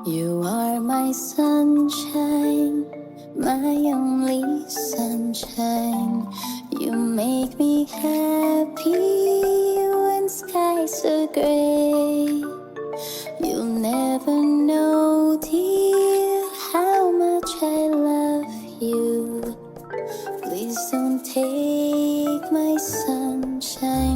You are my sunshine, my only sunshine. You make me happy when skies are gray. You'll never know, dear, how much I love you. Please don't take my sunshine